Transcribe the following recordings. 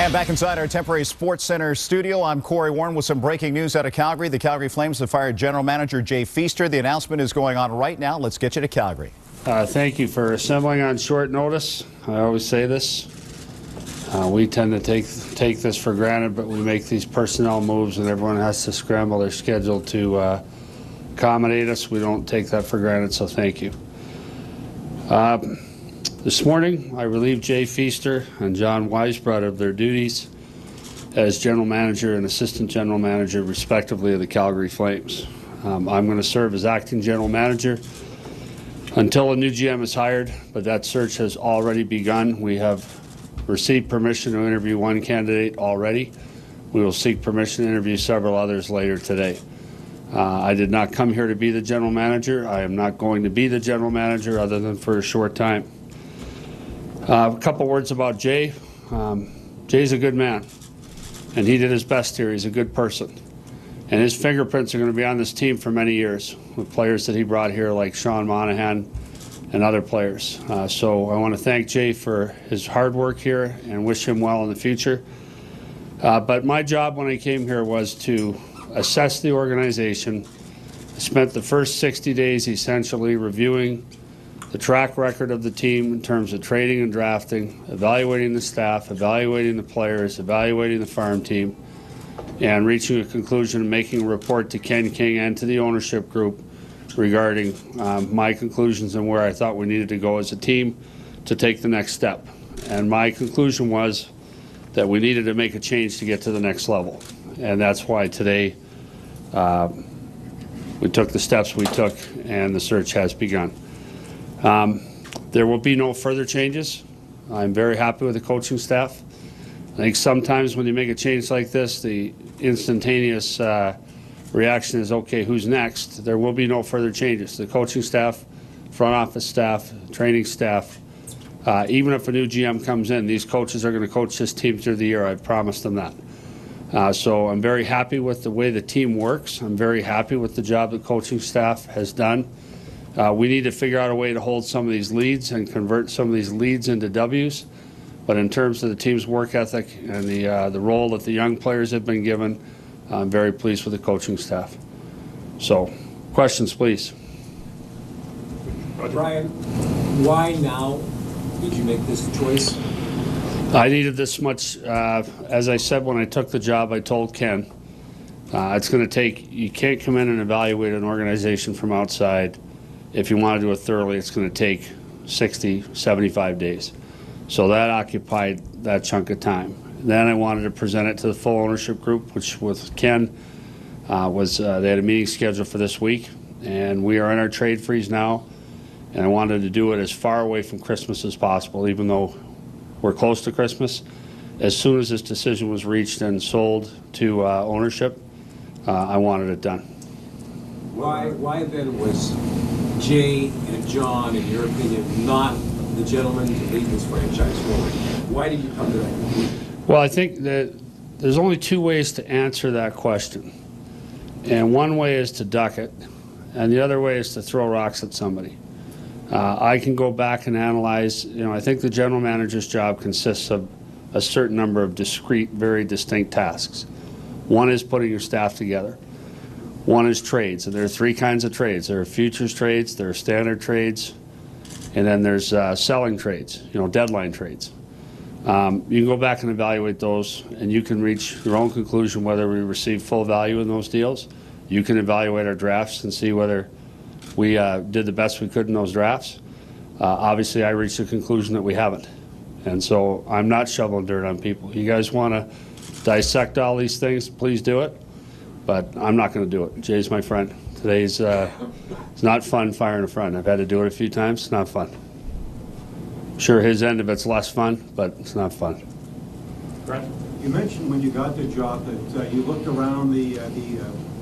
And back inside our temporary sports center studio, I'm Corey Warren with some breaking news out of Calgary. The Calgary Flames have fired general manager Jay Feaster. The announcement is going on right now. Let's get you to Calgary. Thank you for assembling on short notice. I always say this. We tend to take this for granted, but we make these personnel moves and everyone has to scramble their schedule to accommodate us. We don't take that for granted, so thank you. This morning, I relieved Jay Feaster and John Weisbrod of their duties as general manager and assistant general manager, respectively, of the Calgary Flames. I'm going to serve as acting general manager until a new GM is hired, but that search has already begun. We have received permission to interview one candidate already. We will seek permission to interview several others later today. I did not come here to be the general manager. I am not going to be the general manager other than for a short time. A couple words about Jay. Jay's a good man, and he did his best here. He's a good person. And his fingerprints are going to be on this team for many years with players that he brought here like Sean Monahan and other players. So I want to thank Jay for his hard work here and wish him well in the future. But my job when I came here was to assess the organization. I spent the first 60 days essentially reviewing the track record of the team in terms of trading and drafting, evaluating the staff, evaluating the players, evaluating the farm team, and reaching a conclusion and making a report to Ken King and to the ownership group regarding my conclusions and where I thought we needed to go as a team to take the next step. And my conclusion was that we needed to make a change to get to the next level. And that's why today we took the steps we took and the search has begun. There will be no further changes. I'm very happy with the coaching staff. I think sometimes when you make a change like this, the instantaneous reaction is, okay, who's next? There will be no further changes. The coaching staff, front office staff, training staff, even if a new GM comes in, these coaches are going to coach this team through the year. I've promised them that. So I'm very happy with the way the team works. I'm very happy with the job the coaching staff has done. We need to figure out a way to hold some of these leads and convert some of these leads into W's. But in terms of the team's work ethic and the role that the young players have been given, I'm very pleased with the coaching staff. So, questions, please. Brian, why now did you make this choice? I needed this much. As I said when I took the job, I told Ken, it's going to take, you can't come in and evaluate an organization from outside. If you want to do it thoroughly, it's going to take 60, 75 days. So that occupied that chunk of time. Then I wanted to present it to the full ownership group, which with Ken they had a meeting scheduled for this week, and we are in our trade freeze now, and I wanted to do it as far away from Christmas as possible, even though we're close to Christmas. As soon as this decision was reached and sold to ownership, I wanted it done. Why then was Jay and John, in your opinion, not the gentleman to lead this franchise forward? Why did you come to that conclusion? Well, I think that there's only two ways to answer that question. And one way is to duck it, and the other way is to throw rocks at somebody. I can go back and analyze, I think the general manager's job consists of a certain number of discrete, very distinct tasks. One is putting your staff together. One is trades, and there are three kinds of trades. There are futures trades, there are standard trades, and then there's selling trades, deadline trades. You can go back and evaluate those, and you can reach your own conclusion whether we receive full value in those deals. You can evaluate our drafts and see whether we did the best we could in those drafts. Obviously, I reached the conclusion that we haven't. And so I'm not shoveling dirt on people. You guys want to dissect all these things, please do it. But I'm not going to do it. Jay's my friend. Today's it's not fun firing a friend. I've had to do it a few times. It's not fun. Sure, his end of it's less fun, but it's not fun. Brett, you mentioned when you got the job that you looked around the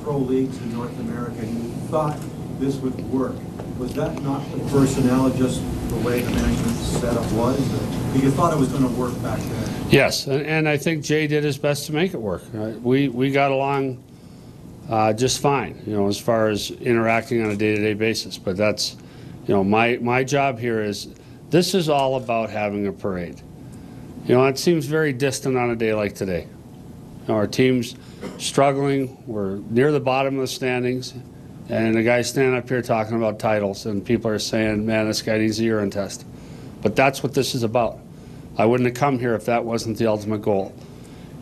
pro leagues in North America and you thought this would work. Was that not the personnel, just the way the management setup was? You thought it was going to work back then? Yes, and I think Jay did his best to make it work. We got along just fine, as far as interacting on a day-to-day basis. But that's, my job here is, this is all about having a parade. You know, it seems very distant on a day like today. You know, our team's struggling. We're near the bottom of the standings. And the guy's standing up here talking about titles, and people are saying, man, this guy needs a urine test. But that's what this is about. I wouldn't have come here if that wasn't the ultimate goal.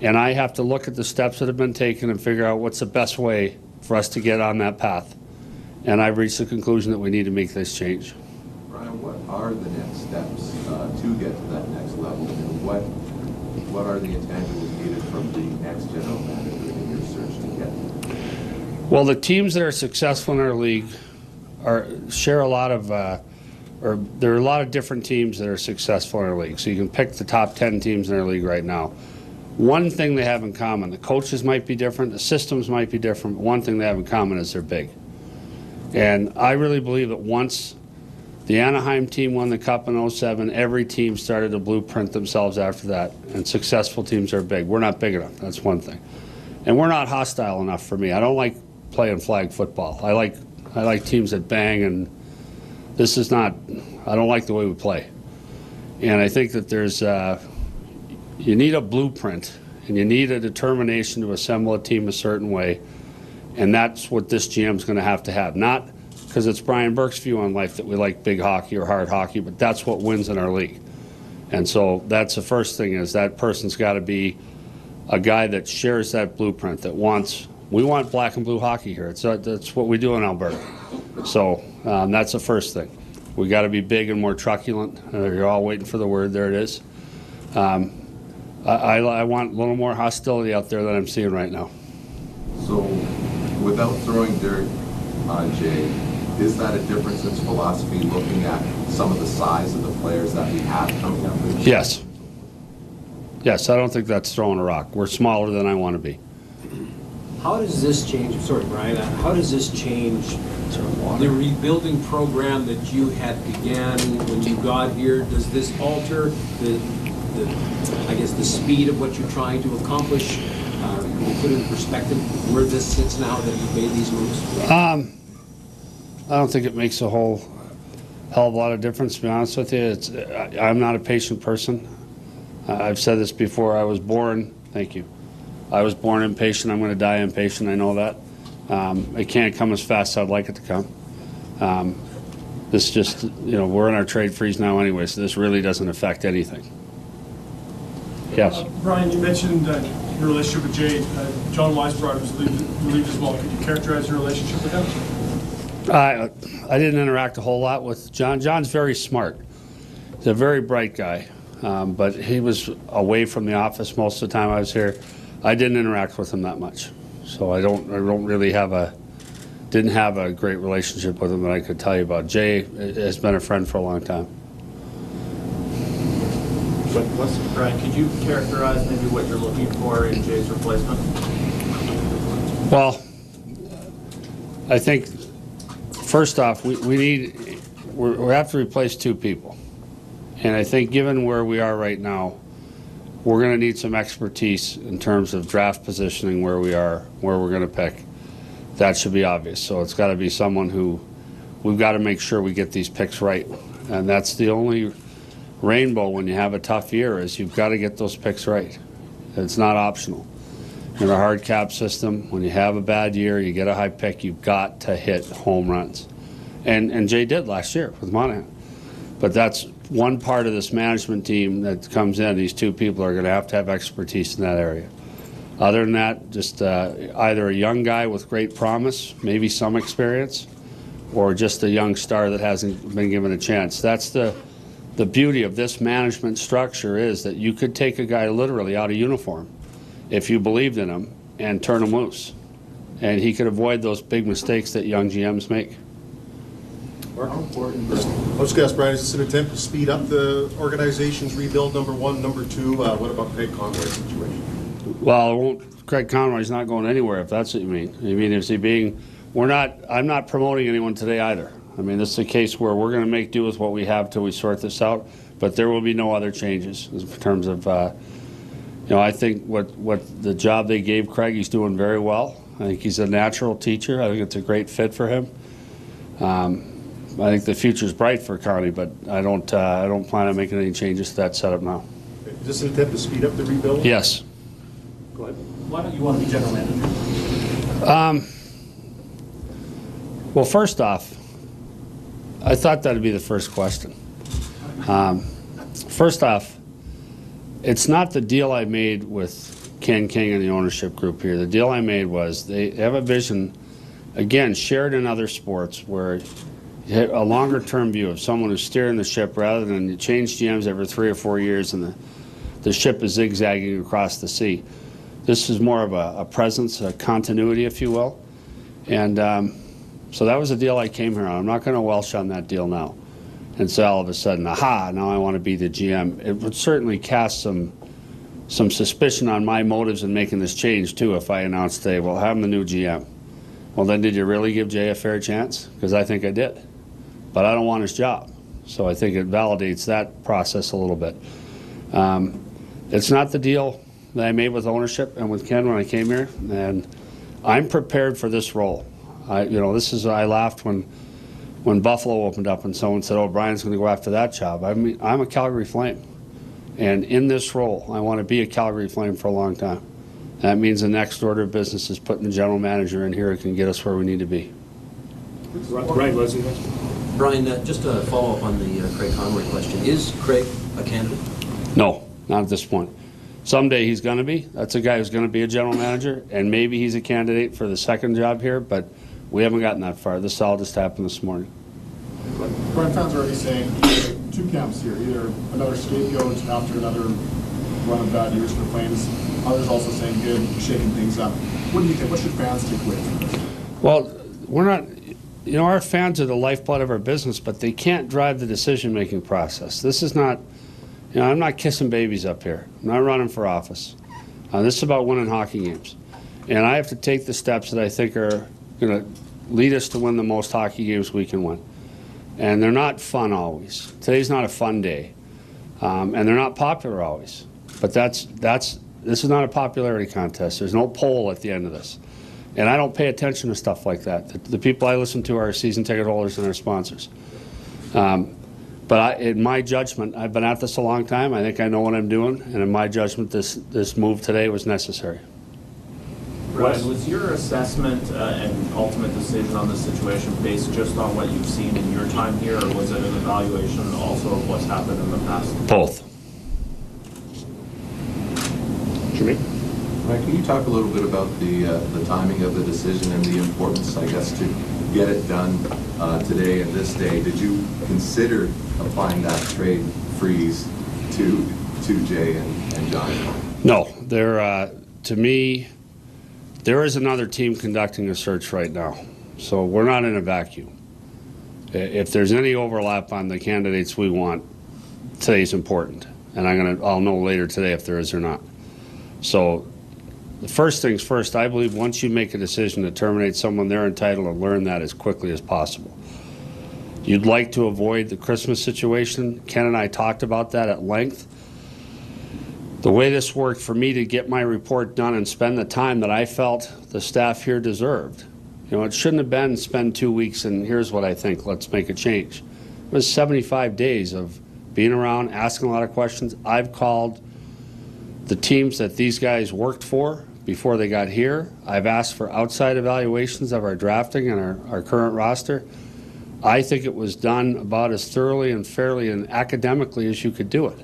And I have to look at the steps that have been taken and figure out what's the best way for us to get on that path. And I've reached the conclusion that we need to make this change. Brian, what are the next steps to get to that next level? And what are the intangibles needed from the next general manager in your search to get there? Well, the teams that are successful in our league share a lot of, or there are a lot of different teams that are successful in our league. So you can pick the top 10 teams in our league right now. One thing they have in common, the coaches might be different, the systems might be different, but one thing they have in common is they're big. And I really believe that once the Anaheim team won the Cup in 07, every team started to blueprint themselves after that. And successful teams are big. We're not big enough, that's one thing. And we're not hostile enough for me. I don't like playing flag football. I like teams that bang, and this is not, I don't like the way we play. And I think that there's, you need a blueprint, and you need a determination to assemble a team a certain way, and that's what this GM's going to have. Not because it's Brian Burke's view on life that we like big hockey or hard hockey, but that's what wins in our league. And so that's the first thing, is that person's got to be a guy that shares that blueprint, that we want black and blue hockey here. That's what we do in Alberta. So that's the first thing. We got to be big and more truculent. You're all waiting for the word. There it is. I want a little more hostility out there than I'm seeing right now. So, without throwing dirt on Jay, is that a difference in philosophy, looking at some of the size of the players that we have coming up with? Yes. Yes, I don't think that's throwing a rock. We're smaller than I want to be. How does this change, sorry Brian, how does this change the rebuilding program that you had began when you got here? Does this alter I guess the speed of what you're trying to accomplish? Can you put in perspective where this sits now that you've made these moves? I don't think it makes a whole hell of a lot of difference, to be honest with you. I'm not a patient person. I've said this before. I was born, thank you. I was born impatient. I'm going to die impatient. I know that. It can't come as fast as I'd like it to come. This just, we're in our trade freeze now anyway, so this really doesn't affect anything. Yes. Brian, you mentioned your relationship with Jay. John Weisbrod was relieved as well. Could you characterize your relationship with him? I didn't interact a whole lot with John. John's very smart. He's a very bright guy, but he was away from the office most of the time I was here. I didn't interact with him that much, so I don't really didn't have a great relationship with him that I could tell you about. Jay has been a friend for a long time. Brian, could you characterize maybe what you're looking for in Jay's replacement? Well, I think first off, we have to replace two people, and I think given where we are right now, we're going to need some expertise in terms of draft positioning, where we are, where we're going to pick. That should be obvious. So it's got to be someone who we've got to make sure we get these picks right, and that's the only rainbow when you have a tough year, is you've got to get those picks right. It's not optional. In a hard cap system, when you have a bad year, you get a high pick, you've got to hit home runs. And Jay did last year with Monahan. But that's one part of this management team that comes in. These two people are going to have expertise in that area. Other than that, just either a young guy with great promise, maybe some experience, or just a young star that hasn't been given a chance. That's the beauty of this management structure, is that you could take a guy literally out of uniform if you believed in him and turn him loose. And he could avoid those big mistakes that young GMs make. How important? I was going to ask Brian, is this an attempt to speed up the organization's rebuild, number one? Number two, what about Craig Conroy's situation? Well, Craig Conroy's not going anywhere, if that's what you mean. I mean, is he being, I'm not promoting anyone today either. I mean, this is a case where we're going to make do with what we have till we sort this out, but there will be no other changes in terms of, I think what the job they gave Craig, he's doing very well. I think he's a natural teacher. I think it's a great fit for him. I think the future's bright for Connie, but I don't plan on making any changes to that setup now. Okay. Is this an attempt to speed up the rebuild? Yes. Go ahead. Why don't you want to be general manager? Well, first off, I thought that'd be the first question. First off, it's not the deal I made with Ken King and the ownership group here. The deal I made was they have a vision, again, shared in other sports, where you have a longer-term view of someone who's steering the ship rather than you change GMs every 3 or 4 years and the ship is zigzagging across the sea. This is more of a presence, a continuity, if you will. And so that was the deal I came here on. I'm not going to welsh on that deal now and say all of a sudden, aha, now I want to be the GM. It would certainly cast some suspicion on my motives in making this change, too, if I announced today, well, I'm the new GM. Well, then did you really give Jay a fair chance? Because I think I did. But I don't want his job. So I think it validates that process a little bit. It's not the deal that I made with ownership and with Ken when I came here, and I'm prepared for this role. I laughed when Buffalo opened up and someone said, oh, Brian's going to go after that job. I mean, I'm a Calgary Flame. And in this role, I want to be a Calgary Flame for a long time. That means the next order of business is putting the general manager in here who can get us where we need to be. Right, Leslie. Brian, just to follow up on the Craig Conway question, is Craig a candidate? No, not at this point. Someday he's going to be. That's a guy who's going to be a general manager, and maybe he's a candidate for the second job here, but we haven't gotten that far. This all just happened this morning. Brian, fans are already saying either two camps here, either another scapegoat after another run of bad years for Flames. Others also saying good, shaking things up. What do you think? What should fans take away from this? Well, we're not, our fans are the lifeblood of our business, but they can't drive the decision-making process. This is not, I'm not kissing babies up here. I'm not running for office. This is about winning hockey games. And I have to take the steps that I think are going to lead us to win the most hockey games we can win. And they're not fun always. Today's not a fun day. And they're not popular always. But this is not a popularity contest. There's no poll at the end of this. And I don't pay attention to stuff like that. The people I listen to are season ticket holders and our sponsors. But in my judgment, I've been at this a long time. I think I know what I'm doing. And in my judgment, this move today was necessary. Brian, was your assessment and ultimate decision on this situation based just on what you've seen in your time here, or was it an evaluation also of what's happened in the past? Both. Jimmy? Mike, can you talk a little bit about the timing of the decision and the importance, I guess, to get it done today and this day? Did you consider applying that trade freeze to Jay and John? No. To me, there is another team conducting a search right now. So we're not in a vacuum. If there's any overlap on the candidates we want, today's important. And I'll know later today if there is or not. So the first things first, I believe once you make a decision to terminate someone, they're entitled to learn that as quickly as possible. You'd like to avoid the Christmas situation. Ken and I talked about that at length. The way this worked for me to get my report done and spend the time that I felt the staff here deserved. It shouldn't have been spend 2 weeks and here's what I think, let's make a change. It was 75 days of being around, asking a lot of questions. I've called the teams that these guys worked for before they got here. I've asked for outside evaluations of our drafting and our current roster. I think it was done about as thoroughly and fairly and academically as you could do it.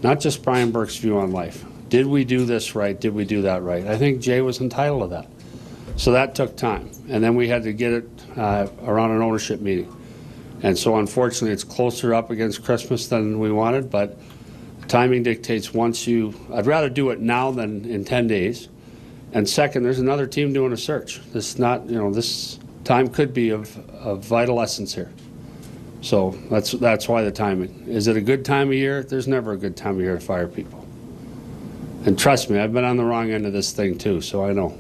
Not just Brian Burke's view on life. Did we do this right? Did we do that right? I think Jay was entitled to that. So that took time. And then we had to get it around an ownership meeting. And so unfortunately it's closer up against Christmas than we wanted, but timing dictates I'd rather do it now than in 10 days. And second, there's another team doing a search. This time could be of vital essence here. So that's why the timing. Is it a good time of year? There's never a good time of year to fire people. And trust me, I've been on the wrong end of this thing too, so I know.